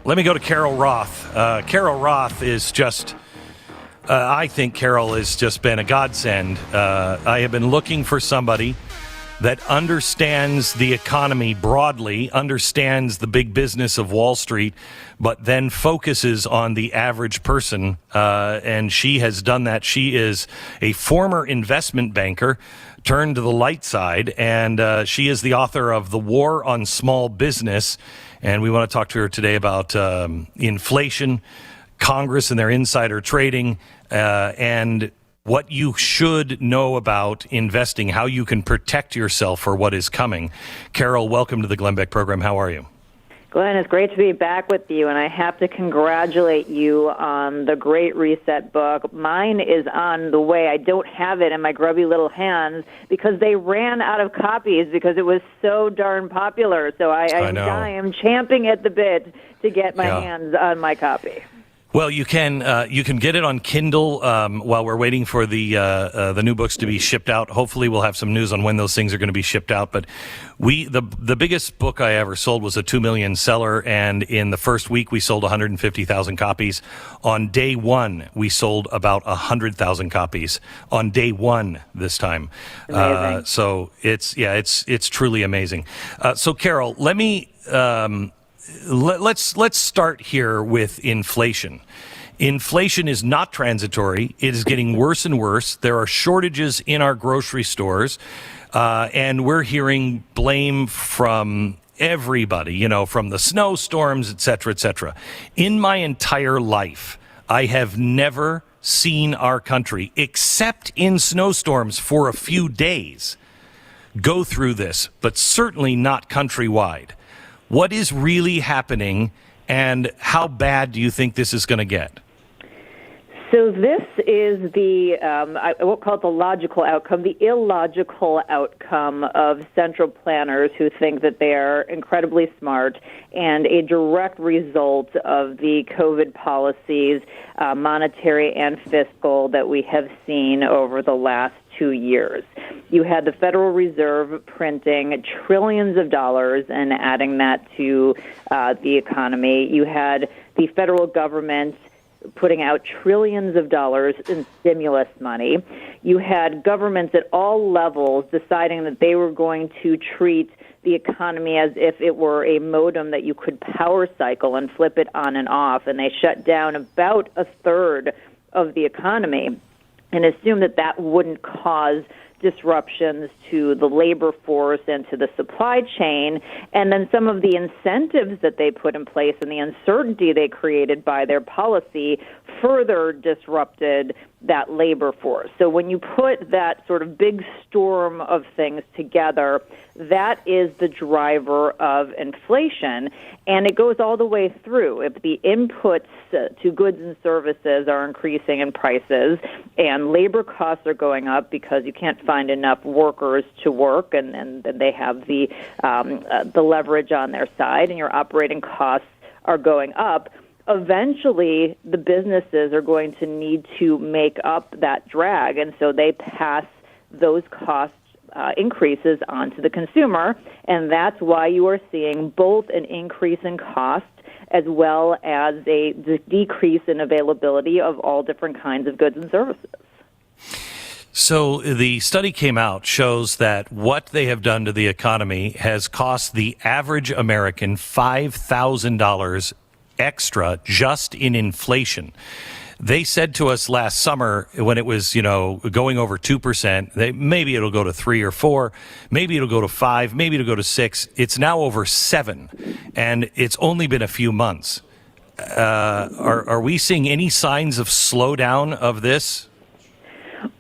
Let me go to Carol Roth. Carol Roth is just, I think Carol has just been a godsend. I have been looking for somebody that understands the economy broadly, understands the big business of Wall Street, but then focuses on the average person. And she has done that. She is a former investment banker turned to the light side, and she is the author of The War on Small Business. And we want to talk to her today about inflation, Congress and their insider trading, and what you should know about investing, how you can protect yourself for what is coming. Carol, welcome to the Glenn Beck program. How are you? Glenn, it's great to be back with you, and I have to congratulate you on the Great Reset book. Mine is on the way. I don't have it in my grubby little hands because they ran out of copies because it was so darn popular. So I am champing at the bit to get my hands on my copy. Well, you can get it on Kindle while we're waiting for the new books to be shipped out. Hopefully, we'll have some news on when those things are going to be shipped out. But the biggest book I ever sold was a 2 million seller, and in the first week we sold 150,000 copies. On day one, we sold about 100,000 copies on day one this time. So it's truly amazing. So Carol, let me. Let's start here with inflation. Inflation is not transitory. It is getting worse and worse. There are shortages in our grocery stores, and we're hearing blame from everybody, from the snowstorms, et cetera, et cetera. In my entire life, I have never seen our country, except in snowstorms for a few days, go through this, but certainly not countrywide. What is really happening, and how bad do you think this is going to get? So this is the, I won't call it the logical outcome, the illogical outcome of central planners who think that they are incredibly smart and a direct result of the COVID policies, monetary and fiscal, that we have seen over the last 2 years. You had the Federal Reserve printing trillions of dollars and adding that to the economy. You had the federal government putting out trillions of dollars in stimulus money. You had governments at all levels deciding that they were going to treat the economy as if it were a modem that you could power cycle and flip it on and off, and they shut down about a third of the economy and assumed that that wouldn't cause disruptions to the labor force and to the supply chain. And then some of the incentives that they put in place and the uncertainty they created by their policy further disrupted that labor force. So when you put that sort of big storm of things together, that is the driver of inflation, and it goes all the way through. If the inputs to goods and services are increasing in prices and labor costs are going up because you can't find enough workers to work, and they have the leverage on their side, and your operating costs are going up, eventually the businesses are going to need to make up that drag, and so they pass those cost increases onto the consumer, and that's why you are seeing both an increase in cost as well as a decrease in availability of all different kinds of goods and services. So the study came out, shows that what they have done to the economy has cost the average American $5,000 extra just in inflation. They said to us last summer when it was, going over 2%, maybe it'll go to 3 or 4, maybe it'll go to 5, maybe it'll go to 6. It's now over 7, and it's only been a few months. Are we seeing any signs of slowdown of this?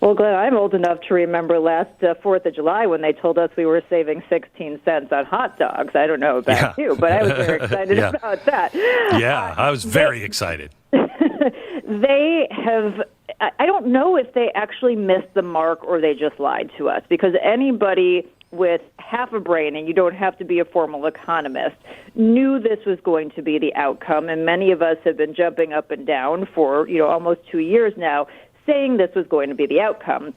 Well, Glenn, I'm old enough to remember last 4th of July when they told us we were saving 16 cents on hot dogs. I don't know about you, but I was very excited about that. Yeah, I was very excited. They have, I don't know if they actually missed the mark or they just lied to us, because anybody with half a brain, and you don't have to be a formal economist, knew this was going to be the outcome, and many of us have been jumping up and down for, almost 2 years now, saying this was going to be the outcome.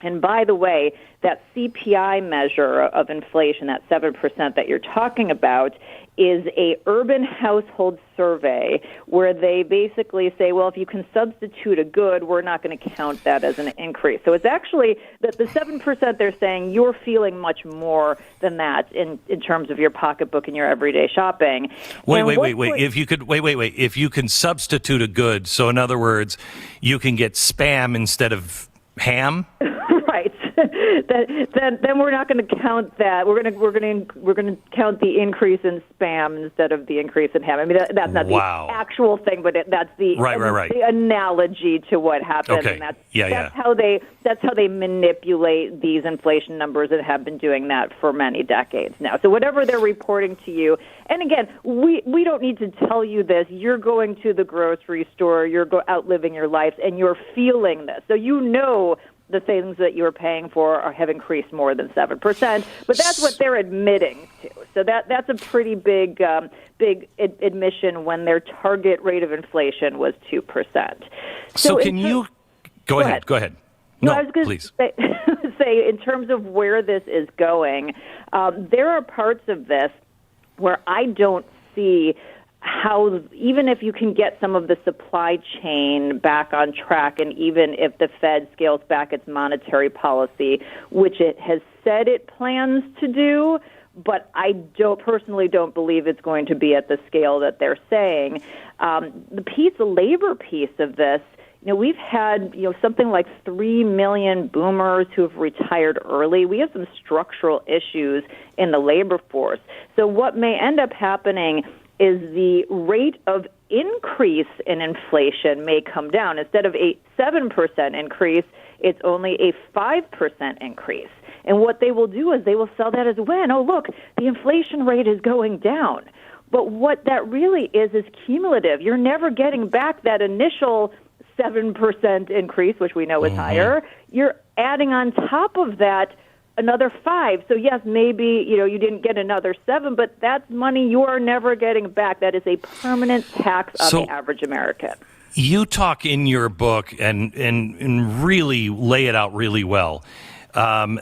And by the way, that CPI measure of inflation, that 7% that you're talking about, is a urban household survey where they basically say, well, if you can substitute a good, we're not going to count that as an increase. So it's actually that the 7% they're saying you're feeling much more than that in terms of your pocketbook and your everyday shopping. Wait. If you can substitute a good, so in other words, you can get Spam instead of ham? Right. Then we're not going to count that. We're going to count the increase in Spam instead of the increase in ham. I mean, that's not the actual thing, but that's the the analogy to what happens. Okay. And that's how they manipulate these inflation numbers and have been doing that for many decades now. So whatever they're reporting to you, and again, we don't need to tell you this. You're going to the grocery store, you're out living your life, and you're feeling this. So you know the things that you're paying for have increased more than 7%, but that's what they're admitting to. So that's a pretty big admission when their target rate of inflation was 2%. So can you go ahead? Go ahead. No, I was going to say, in terms of where this is going, there are parts of this where I don't see how, even if you can get some of the supply chain back on track, and even if the Fed scales back its monetary policy, which it has said it plans to do, but I personally don't believe it's going to be at the scale that they're saying. The labor piece of this, we've had something like 3 million boomers who have retired early. We have some structural issues in the labor force. So what may end up happening is the rate of increase in inflation may come down. Instead of a 7% increase, it's only a 5% increase. And what they will do is they will sell that as a win. Oh, look, the inflation rate is going down. But what that really is cumulative. You're never getting back that initial 7% increase, which we know is higher. You're adding on top of that another 5. So yes, maybe you didn't get another 7, but that's money you are never getting back. That is a permanent tax on the average American. You talk in your book and really lay it out really well.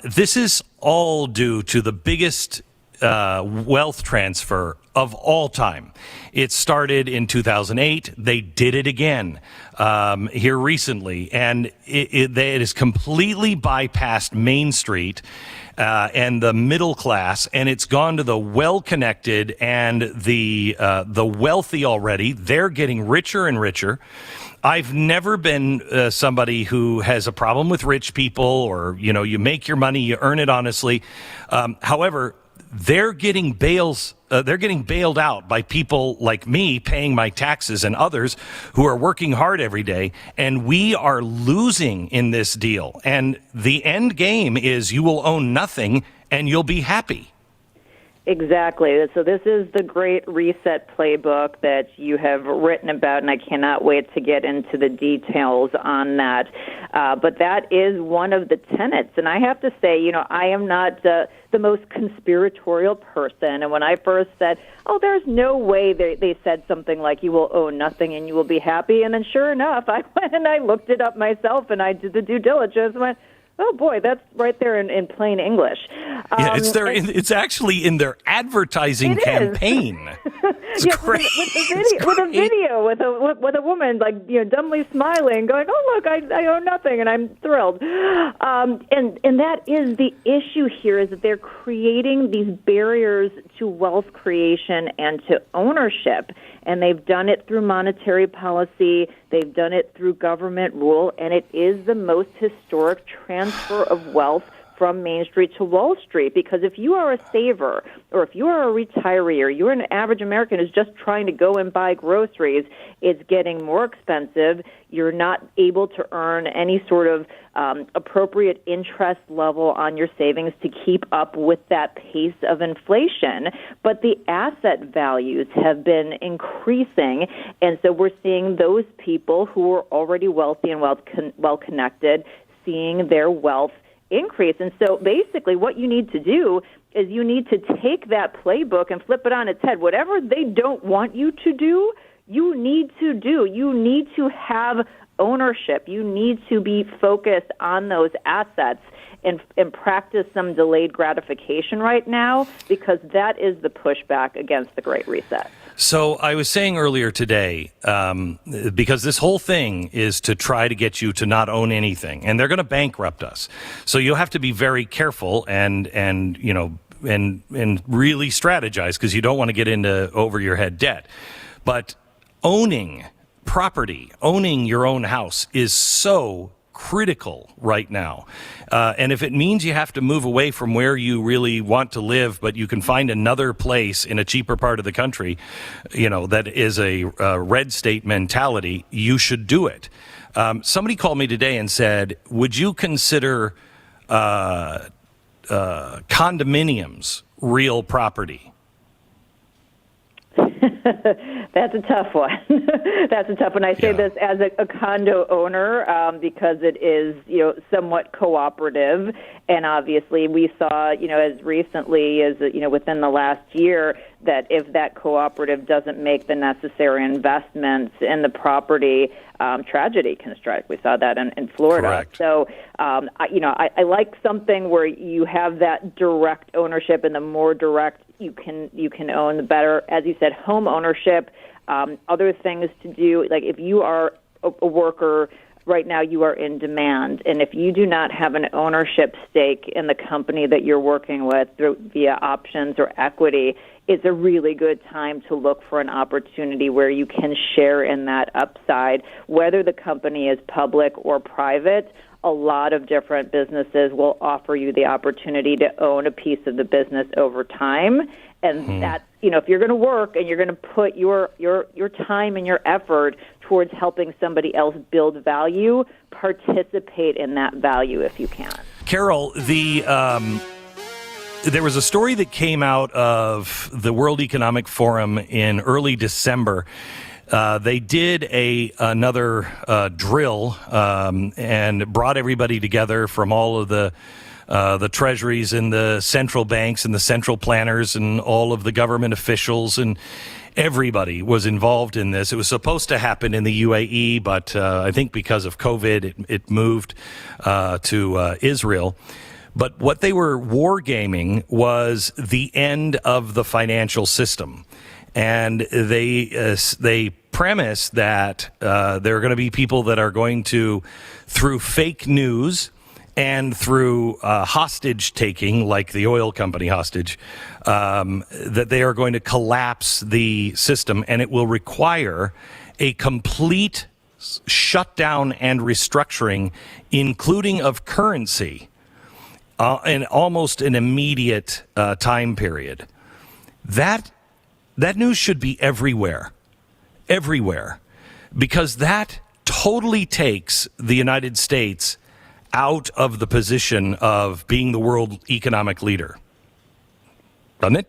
This is all due to the biggest wealth transfer of all time. It started in 2008. They did it again here recently, and it has completely bypassed Main Street and the middle class, and it's gone to the well-connected and the wealthy already. They're getting richer and richer. I've never been somebody who has a problem with rich people, or you make your money, you earn it honestly. However, they're getting bailed out by people like me paying my taxes and others who are working hard every day, and we are losing in this deal. And the end game is you will own nothing and you'll be happy. Exactly. So this is the Great Reset playbook that you have written about, and I cannot wait to get into the details on that. But that is one of the tenets. And I have to say, I am not the most conspiratorial person. And when I first said, there's no way they said something like you will own nothing and you will be happy. And then sure enough, I went and I looked it up myself and I did the due diligence and went, oh boy, that's right there in plain English. Yeah, it's actually in their advertising campaign. It's great. With a video with a woman dumbly smiling, going, "Oh look, I own nothing," and I'm thrilled. And that is the issue here: is that they're creating these barriers to wealth creation and to ownership. And they've done it through monetary policy. They've done it through government rule, and it is the most historic transfer of wealth from Main Street to Wall Street. Because if you are a saver, or if you are a retiree, or you're an average American who's just trying to go and buy groceries, it's getting more expensive. You're not able to earn any sort of appropriate interest level on your savings to keep up with that pace of inflation. But the asset values have been increasing, and so we're seeing those people who are already wealthy and well-connected seeing their wealth increase. And so basically what you need to do is you need to take that playbook and flip it on its head. Whatever they don't want you to do, you need to do. You need to have ownership. You need to be focused on those assets and practice some delayed gratification right now, because that is the pushback against the Great Reset. So I was saying earlier today, because this whole thing is to try to get you to not own anything, and they're going to bankrupt us. So you'll have to be very careful and really strategize, because you don't want to get into over your head debt. But owning property, owning your own house is so critical right now. And if it means you have to move away from where you really want to live, but you can find another place in a cheaper part of the country, that is a red state mentality, you should do it. Somebody called me today and said, would you consider condominiums real property? That's a tough one. That's a tough one. I say this as a condo owner because it is, somewhat cooperative, and obviously we saw, as recently as within the last year, that if that cooperative doesn't make the necessary investments in the property, tragedy can strike. We saw that in Florida. Correct. So, I like something where you have that direct ownership, and the more direct you can own, the better. As you said, home ownership, other things to do, like if you are a worker right now, you are in demand, and if you do not have an ownership stake in the company that you're working with via options or equity, it's a really good time to look for an opportunity where you can share in that upside, whether the company is public or private. A lot of different businesses will offer you the opportunity to own a piece of the business over time. And that, if you're going to work and you're going to put your time and your effort towards helping somebody else build value, participate in that value if you can. Carol, there was a story that came out of the World Economic Forum in early December. They did another drill and brought everybody together from all of the treasuries and the central banks and the central planners and all of the government officials, and everybody was involved in this. It was supposed to happen in the UAE, but I think because of COVID, it moved to Israel. But what they were wargaming was the end of the financial system. And they premise that there are going to be people that are going to, through fake news and through hostage taking, like the oil company hostage, that they are going to collapse the system, and it will require a complete shutdown and restructuring, including of currency, in almost an immediate time period. That news should be everywhere, because that totally takes the United States out of the position of being the world economic leader. Doesn't it?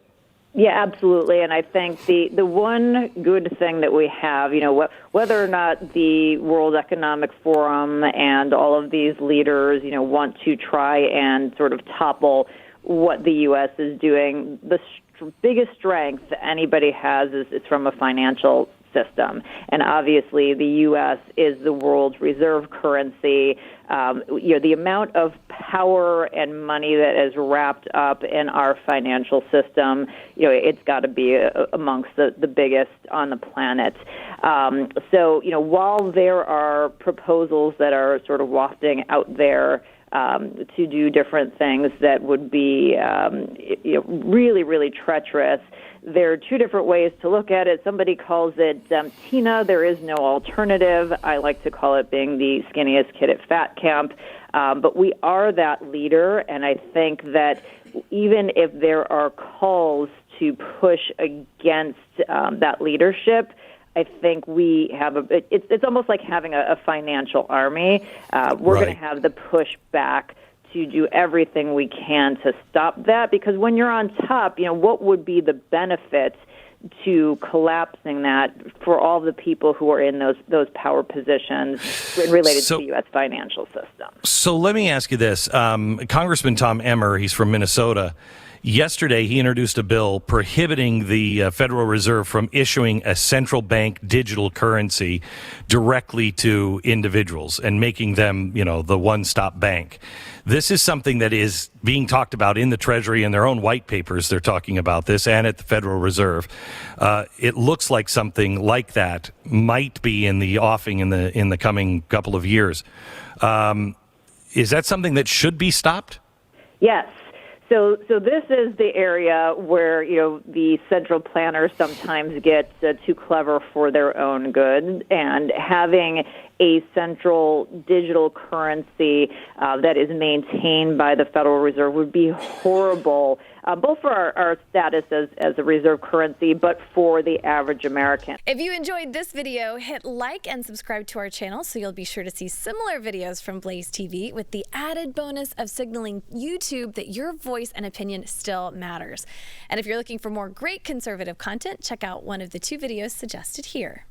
Yeah, absolutely. And I think the one good thing that we have, whether or not the World Economic Forum and all of these leaders, want to try and sort of topple what the U.S. is doing, the biggest strength anybody has is from a financial system. And obviously the U.S. is the world's reserve currency. The amount of power and money that is wrapped up in our financial system, it's got to be amongst the biggest on the planet. While there are proposals that are sort of wafting out there to do different things that would be really, really treacherous, there are two different ways to look at it. Somebody calls it Tina, there is no alternative. I like to call it being the skinniest kid at fat camp. But we are that leader, and I think that even if there are calls to push against that leadership, I think we have it's almost like having a financial army. We're going to have the pushback to do everything we can to stop that, because when you're on top, what would be the benefit to collapsing that for all the people who are in those power positions related to the U.S. financial system? So let me ask you this. Congressman Tom Emmer, he's from Minnesota, Yesterday, he introduced a bill prohibiting the Federal Reserve from issuing a central bank digital currency directly to individuals and making them, the one-stop bank. This is something that is being talked about in the Treasury in their own white papers. They're talking about this, and at the Federal Reserve. It looks like something like that might be in the offing in the coming couple of years. Is that something that should be stopped? Yes. So this is the area where, the central planners sometimes get too clever for their own good, and having a central digital currency that is maintained by the Federal Reserve would be horrible, both for our status as a reserve currency, but for the average American. If you enjoyed this video, hit like and subscribe to our channel so you'll be sure to see similar videos from Blaze TV, with the added bonus of signaling YouTube that your voice and opinion still matters. And if you're looking for more great conservative content, check out one of the 2 videos suggested here.